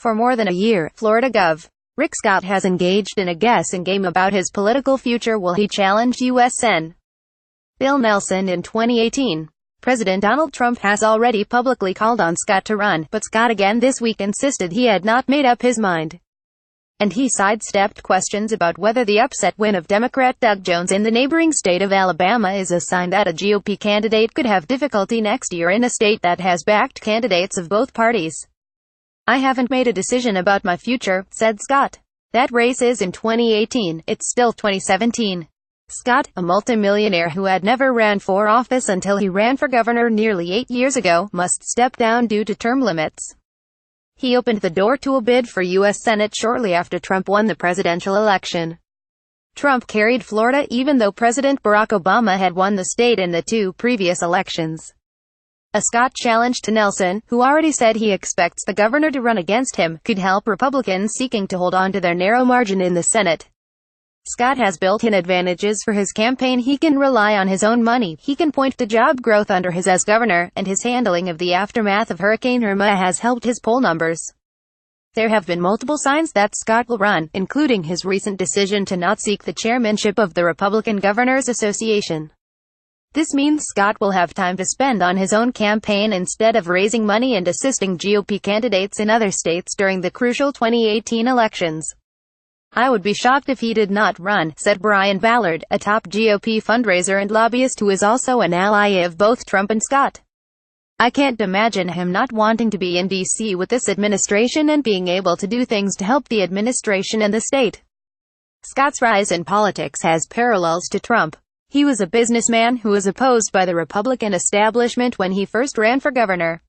For more than a year, Florida Gov. Rick Scott has engaged in a guessing game about his political future. Will he challenge U.S. Sen. Bill Nelson in 2018? President Donald Trump has already publicly called on Scott to run, but Scott again this week insisted he had not made up his mind. And he sidestepped questions about whether the upset win of Democrat Doug Jones in the neighboring state of Alabama is a sign that a GOP candidate could have difficulty next year in a state that has backed candidates of both parties. "I haven't made a decision about my future," said Scott. "That race is in 2018, it's still 2017. Scott, a multimillionaire who had never ran for office until he ran for governor nearly 8 years ago, must step down due to term limits. He opened the door to a bid for U.S. Senate shortly after Trump won the presidential election. Trump carried Florida even though President Barack Obama had won the state in the 2 previous elections. A Scott challenge to Nelson, who already said he expects the governor to run against him, could help Republicans seeking to hold on to their narrow margin in the Senate. Scott has built-in advantages for his campaign. He can rely on his own money, he can point to job growth under his as governor, and his handling of the aftermath of Hurricane Irma has helped his poll numbers. There have been multiple signs that Scott will run, including his recent decision to not seek the chairmanship of the Republican Governors Association. This means Scott will have time to spend on his own campaign instead of raising money and assisting GOP candidates in other states during the crucial 2018 elections. "I would be shocked if he did not run," said Brian Ballard, a top GOP fundraiser and lobbyist who is also an ally of both Trump and Scott. "I can't imagine him not wanting to be in D.C. with this administration and being able to do things to help the administration and the state." Scott's rise in politics has parallels to Trump. He was a businessman who was opposed by the Republican establishment when he first ran for governor.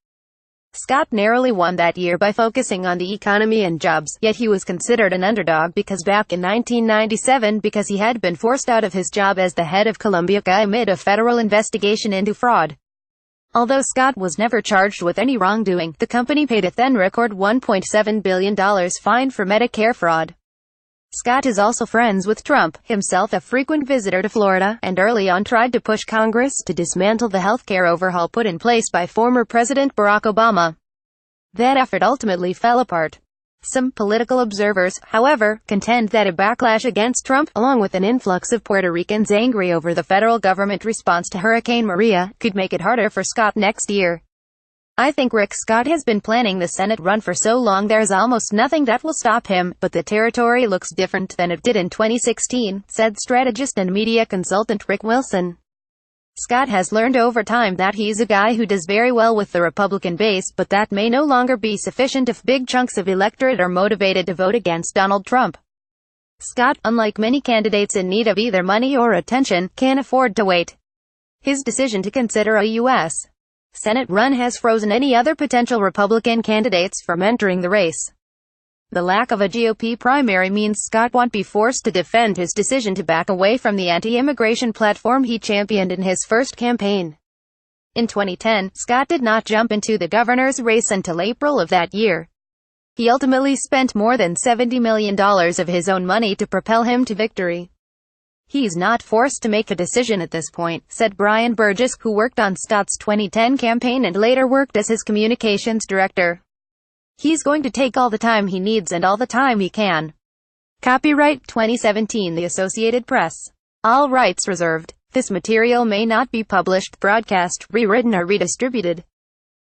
Scott narrowly won that year by focusing on the economy and jobs, yet he was considered an underdog because back in 1997 because he had been forced out of his job as the head of Columbia amid a federal investigation into fraud. Although Scott was never charged with any wrongdoing, the company paid a then-record $1.7 billion fine for Medicare fraud. Scott is also friends with Trump, himself a frequent visitor to Florida, and early on tried to push Congress to dismantle the healthcare overhaul put in place by former President Barack Obama. That effort ultimately fell apart. Some political observers, however, contend that a backlash against Trump, along with an influx of Puerto Ricans angry over the federal government response to Hurricane Maria, could make it harder for Scott next year. "I think Rick Scott has been planning the Senate run for so long there's almost nothing that will stop him, but the territory looks different than it did in 2016, said strategist and media consultant Rick Wilson. Scott has learned over time that he's a guy who does very well with the Republican base, but that may no longer be sufficient if big chunks of electorate are motivated to vote against Donald Trump. Scott, unlike many candidates in need of either money or attention, can't afford to wait. His decision to consider a U.S. Senate run has frozen any other potential Republican candidates from entering the race. The lack of a GOP primary means Scott won't be forced to defend his decision to back away from the anti-immigration platform he championed in his first campaign. In 2010, Scott did not jump into the governor's race until April of that year. He ultimately spent more than $70 million of his own money to propel him to victory. "He's not forced to make a decision at this point," said Brian Burgess, who worked on Scott's 2010 campaign and later worked as his communications director. "He's going to take all the time he needs and all the time he can." Copyright 2017 The Associated Press. All rights reserved. This material may not be published, broadcast, rewritten or redistributed.